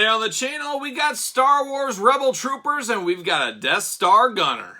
Today on the channel, we got Star Wars Rebel Troopers and we've got a Death Star Gunner.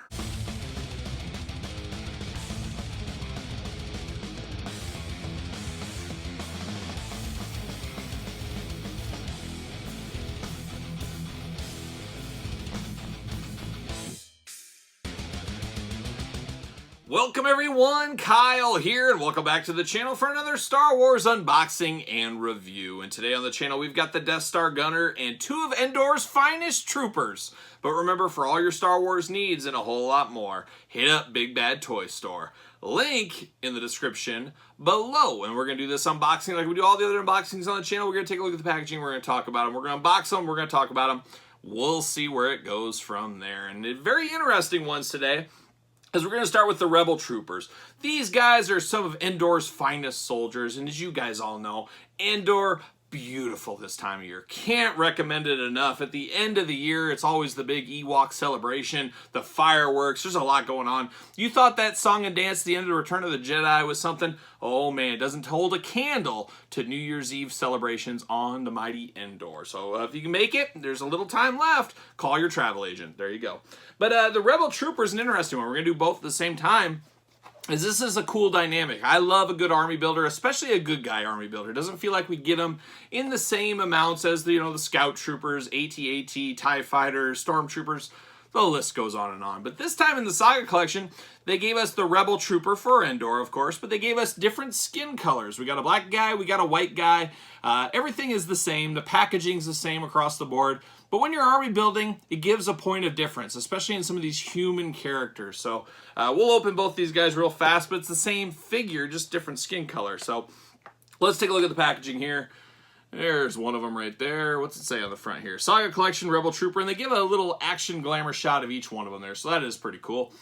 Welcome everyone, Kyle here, and welcome back to the channel for another Star Wars unboxing and review. And today on the channel, we've got the Death Star Gunner and two of Endor's finest troopers. But remember, for all your Star Wars needs and a whole lot more, hit up Big Bad Toy Store. Link in the description below. And we're going to do this unboxing like we do all the other unboxings on the channel. We're going to take a look at the packaging, we're going to talk about them, we're going to unbox them, we're going to talk about them. We'll see where it goes from there. And very interesting ones today, as we're going to start with the Rebel Troopers. These guys are some of Endor's finest soldiers, and as you guys all know, Endor, beautiful this time of year. Can't recommend it enough. At the end of the year, it's always the big Ewok celebration, the fireworks, there's a lot going on. You thought that song and dance at the end of Return of the Jedi was something? Oh man, it doesn't hold a candle to New Year's Eve celebrations on the mighty Endor. So if you can make it, there's a little time left, call your travel agent. There you go. But the Rebel Trooper is an interesting one. We're going to do both at the same time. This is a cool dynamic. I love a good army builder, especially a good guy army builder. It doesn't feel like we get them in the same amounts as the, the Scout Troopers, AT-AT, TIE Fighters, Stormtroopers. The list goes on and on. But this time in the Saga Collection, they gave us the Rebel Trooper for Endor, of course, but they gave us different skin colors. We got a black guy, we got a white guy. Everything is the same. The packaging's the same across the board. But when you're army building, it gives a point of difference, especially in some of these human characters. So we'll open both these guys real fast, but it's the same figure, just different skin color. So let's take a look at the packaging here. There's one of them right there. What's it say on the front here? Saga Collection, Rebel Trooper, and they give a little action glamour shot of each one of them there, so that is pretty cool.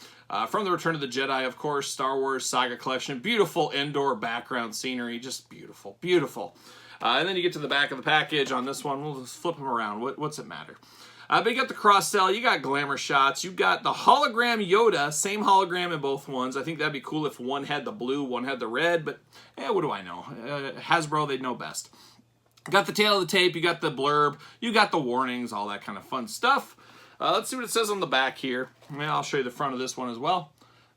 From the Return of the Jedi, of course, Star Wars Saga Collection. Beautiful Endor background scenery, just beautiful, beautiful. And then you get to the back of the package on this one. We'll just flip them around. What's it matter? But you got the cross-sell, you got glamour shots, you got the hologram Yoda, same hologram in both ones. I think that'd be cool if one had the blue, one had the red, but what do I know? Hasbro, they'd know best. Got the tail of the tape, you got the blurb, you got the warnings, all that kind of fun stuff. Let's see what it says on the back here. I'll show you the front of this one as well.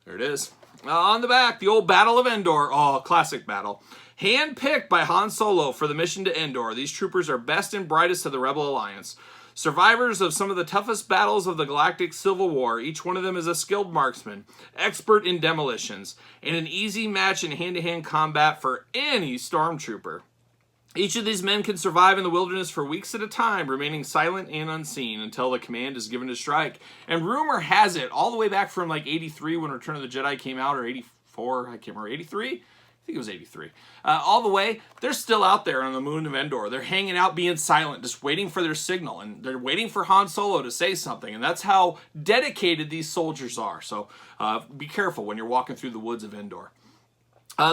There it is. On the back, the old Battle of Endor. Oh, classic battle. Hand-picked by Han Solo for the mission to Endor. These troopers are best and brightest of the Rebel Alliance. Survivors of some of the toughest battles of the Galactic Civil War. Each one of them is a skilled marksman, expert in demolitions, and an easy match in hand-to-hand combat for any stormtrooper. Each of these men can survive in the wilderness for weeks at a time, remaining silent and unseen until the command is given to strike. And rumor has it, all the way back from like 83 when Return of the Jedi came out, or 84, I can't remember, 83? I think it was 83. All the way, they're still out there on the moon of Endor. They're hanging out being silent, just waiting for their signal. And they're waiting for Han Solo to say something. And that's how dedicated these soldiers are. So be careful when you're walking through the woods of Endor.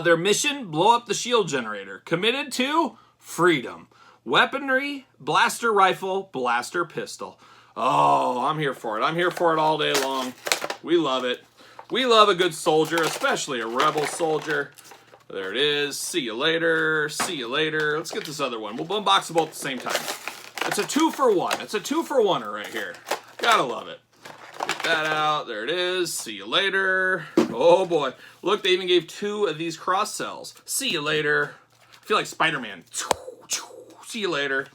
Their mission, blow up the shield generator. Committed to freedom. Weaponry, blaster rifle, blaster pistol. Oh, I'm here for it. I'm here for it all day long. We love it. We love a good soldier, especially a Rebel soldier. There it is. See you later. See you later. Let's get this other one. We'll unbox them both at the same time. It's a 2-for-1. It's a 2-for-1er right here. Gotta love it. Get that out. There it is. See you later. Oh boy. Look, they even gave 2 of these cross cells. See you later. I feel like Spider-Man. See you later.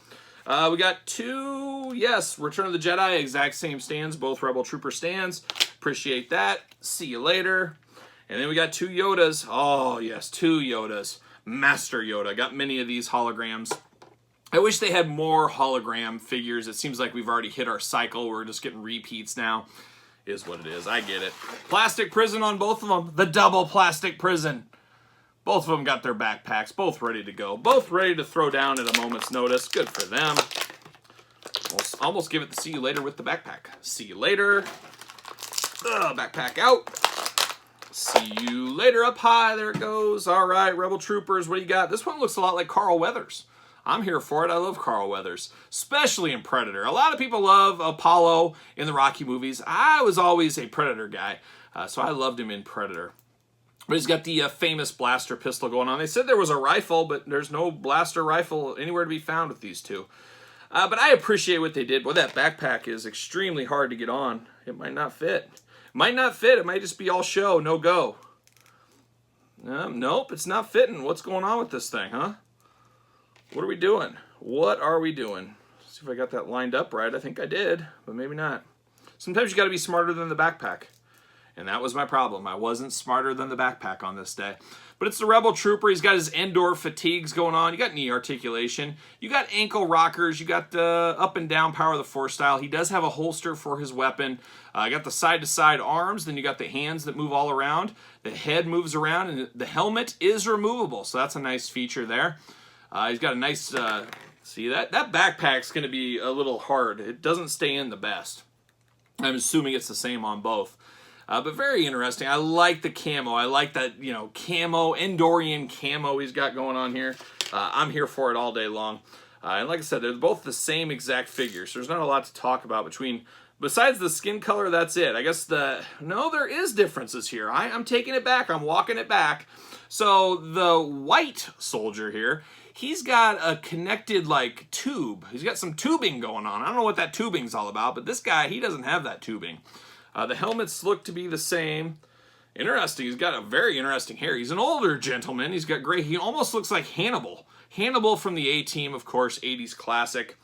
We got 2, yes, Return of the Jedi, exact same stands, both Rebel Trooper stands. Appreciate that. See you later. And then we got 2 Yodas. Oh, yes, 2 Yodas. Master Yoda. Got many of these holograms. I wish they had more hologram figures. It seems like we've already hit our cycle. We're just getting repeats now. Is what it is. I get it. Plastic prison on both of them. The double plastic prison. Both of them got their backpacks, both ready to go. Both ready to throw down at a moment's notice. Good for them. Almost give it the see you later with the backpack. See you later. Backpack out. See you later up high. There it goes. All right, Rebel Troopers, what do you got? This one looks a lot like Carl Weathers. I'm here for it. I love Carl Weathers, especially in Predator. A lot of people love Apollo in the Rocky movies. I was always a Predator guy, so I loved him in Predator. But he's got the famous blaster pistol going on. They said there was a rifle, but there's no blaster rifle anywhere to be found with these two. But I appreciate what they did. Boy, that backpack is extremely hard to get on. It might not fit. Might not fit. It might just be all show, no go. Nope, it's not fitting. What's going on with this thing, huh? What are we doing? What are we doing? Let's see if I got that lined up right. I think I did, but maybe not. Sometimes you got to be smarter than the backpack. And that was my problem. I wasn't smarter than the backpack on this day. But it's the Rebel Trooper. He's got his Endor fatigues going on. You got knee articulation. You got ankle rockers. You got the up and down power of the Force style. He does have a holster for his weapon. You got the side-to-side arms. Then you got the hands that move all around. The head moves around. And the helmet is removable. So that's a nice feature there. He's got a nice... see, that backpack's going to be a little hard. It doesn't stay in the best. I'm assuming it's the same on both. But very interesting. I like the camo. I like that, camo, Endorian camo he's got going on here. I'm here for it all day long. And like I said, they're both the same exact figure, so there's not a lot to talk about between... Besides the skin color, that's it. I guess no, there is differences here. I'm taking it back. I'm walking it back. So the white soldier here, he's got a connected, tube. He's got some tubing going on. I don't know what that tubing's all about, but this guy, he doesn't have that tubing. The helmets look to be the same. Interesting. He's got a very interesting hair. He's an older gentleman. He's got gray. He almost looks like Hannibal. Hannibal from the A-Team, of course, 80s classic.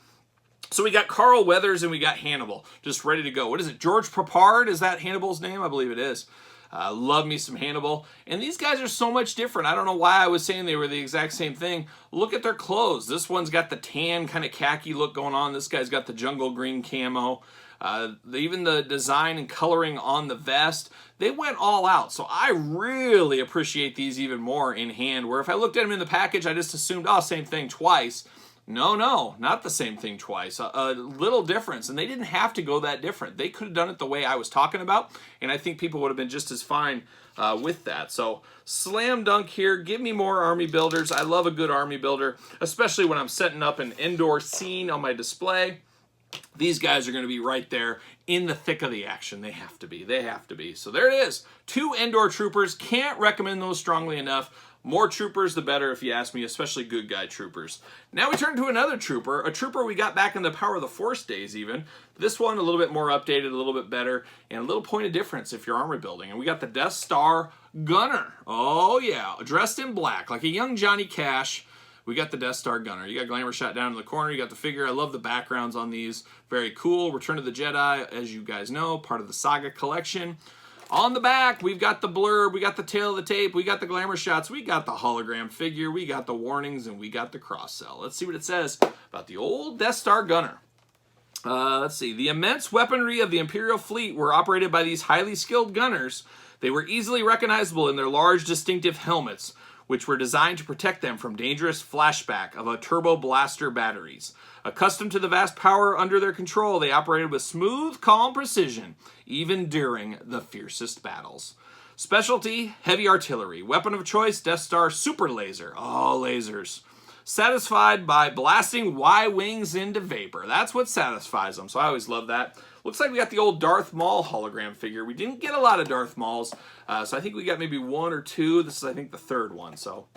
So we got Carl Weathers and we got Hannibal just ready to go. What is it? George Papard? Is that Hannibal's name? I believe it is. Love me some Hannibal. And these guys are so much different. I don't know why I was saying they were the exact same thing. Look at their clothes. This one's got the tan kind of khaki look going on. This guy's got the jungle green camo. Even the design and coloring on the vest, they went all out. So I really appreciate these even more in hand, where if I looked at them in the package, I just assumed, oh, same thing twice. No, not the same thing twice. A little difference, and they didn't have to go that different. They could have done it the way I was talking about, and I think people would have been just as fine with that. So slam dunk here. Give me more army builders. I love a good army builder, especially when I'm setting up an Endor scene on my display. These guys are going to be right there in the thick of the action. They have to be. They have to be. So there it is. 2 Endor troopers. Can't recommend those strongly enough. More troopers, the better, if you ask me, especially good guy troopers. Now we turn to another trooper, a trooper we got back in the Power of the Force days even. This one a little bit more updated, a little bit better, and a little point of difference if you're armor building. And we got the Death Star Gunner. Oh yeah, dressed in black, like a young Johnny Cash. We got the Death Star Gunner. You got Glamour Shot down in the corner. You got the figure. I love the backgrounds on these. Very cool. Return of the Jedi, as you guys know, part of the Saga collection. On the back, we've got the blurb, we got the tail of the tape, we got the glamour shots, we got the hologram figure, we got the warnings, and we got the cross-sell. Let's see what it says about the old Death Star Gunner. Let's see. The immense weaponry of the Imperial fleet were operated by these highly skilled gunners. They were easily recognizable in their large, distinctive helmets, which were designed to protect them from dangerous flashback of a turbo blaster batteries. Accustomed to the vast power under their control, they operated with smooth, calm precision, even during the fiercest battles. Specialty, heavy artillery. Weapon of choice, Death Star Super Laser. Oh, lasers. Satisfied by blasting Y-wings into vapor. That's what satisfies them, so I always love that. Looks like we got the old Darth Maul hologram figure. We didn't get a lot of Darth Mauls, so I think we got maybe 1 or 2. This is, I think, the 3rd one, so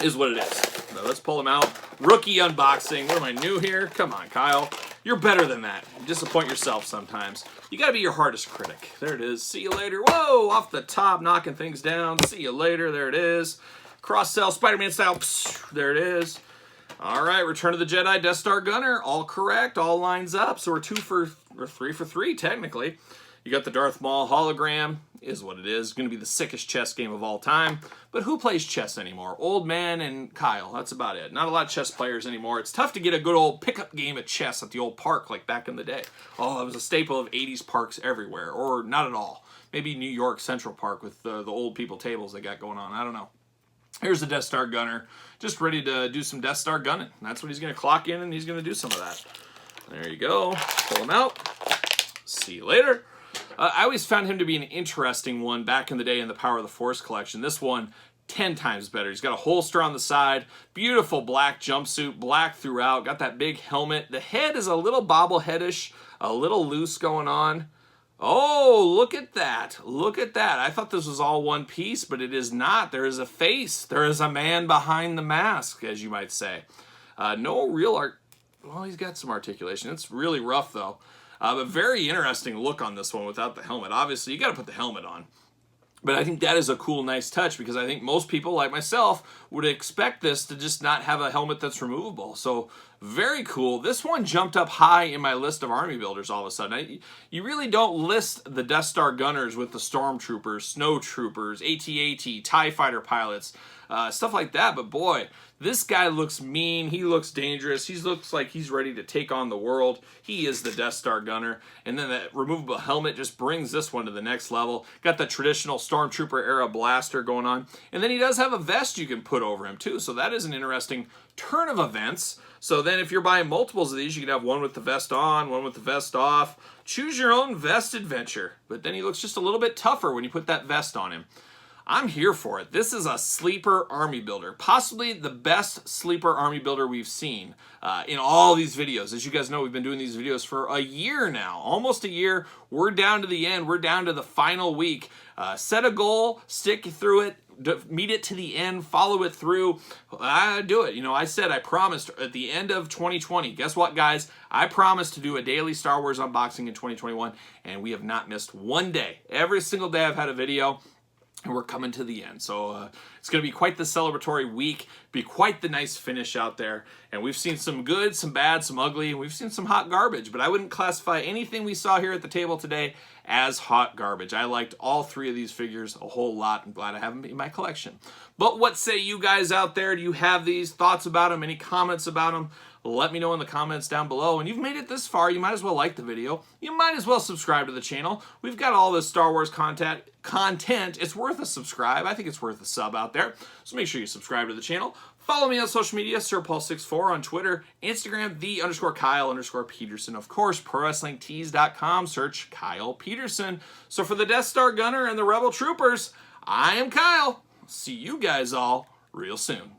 is what it is. So let's pull them out. Rookie unboxing. What am I, new here? Come on, Kyle. You're better than that. You disappoint yourself sometimes. You got to be your hardest critic. There it is. See you later. Whoa, off the top, knocking things down. See you later. There it is. Cross-sell, Spider-Man style. Psh, there it is. All right, Return of the Jedi, Death Star Gunner. All correct. All lines up. So we're 3 for 3, technically. You got the Darth Maul hologram. Is what it is. Going to be the sickest chess game of all time. But who plays chess anymore? Old man and Kyle. That's about it. Not a lot of chess players anymore. It's tough to get a good old pickup game of chess at the old park like back in the day. Oh, it was a staple of 80s parks everywhere. Or not at all. Maybe New York Central Park with the old people tables they got going on. I don't know. Here's the Death Star Gunner. Just ready to do some Death Star gunning. That's what he's going to clock in, and he's going to do some of that. There you go. Pull him out. See you later. I always found him to be an interesting one back in the day in the Power of the Force collection. This one, 10 times better. He's got a holster on the side, beautiful black jumpsuit, black throughout, got that big helmet. The head is a little bobbleheadish, a little loose going on. Oh, look at that. Look at that. I thought this was all one piece, but it is not. There is a face. There is a man behind the mask, as you might say. No real well, he's got some articulation. It's really rough, though. But very interesting look on this one without the helmet. Obviously, you got to put the helmet on. But I think that is a cool, nice touch, because I think most people, like myself, would expect this to just not have a helmet that's removable. So very cool. This one jumped up high in my list of army builders all of a sudden. You really don't list the Death Star gunners with the stormtroopers, snow troopers, AT-AT, TIE fighter pilots, stuff like that. But boy, this guy looks mean. He looks dangerous. He looks like he's ready to take on the world. He is the Death Star gunner. And then that removable helmet just brings this one to the next level. Got the traditional Stormtrooper era blaster going on. And then he does have a vest you can put over him too. So that is an interesting turn of events. So then if you're buying multiples of these, you can have one with the vest on, one with the vest off. Choose your own vest adventure. But then he looks just a little bit tougher when you put that vest on him. I'm here for it. This is a sleeper army builder, possibly the best sleeper army builder we've seen in all these videos. As you guys know, we've been doing these videos for a year now, almost a year. We're down to the end. We're down to the final week. Set a goal, stick through it, meet it to the end, follow it through. Do it. You know, I said I promised at the end of 2020. Guess what, guys? I promised to do a daily Star Wars unboxing in 2021, and we have not missed one day. Every single day I've had a video. And we're coming to the end. So it's going to be quite the celebratory week, be quite the nice finish out there. And we've seen some good, some bad, some ugly, and we've seen some hot garbage. But I wouldn't classify anything we saw here at the table today as hot garbage. I liked all three of these figures a whole lot. I'm glad I have them in my collection. But what say you guys out there? Do you have these thoughts about them? Any comments about them? Let me know in the comments down below. And you've made it this far, you might as well like the video. You might as well subscribe to the channel. We've got all this Star Wars content. It's worth a subscribe. I think it's worth a sub out there. So make sure you subscribe to the channel. Follow me on social media, SirPaul64 on Twitter, Instagram, _Kyle_Peterson. Of course, ProWrestlingTees.com. Search Kyle Peterson. So for the Death Star Gunner and the Rebel Troopers, I am Kyle. See you guys all real soon.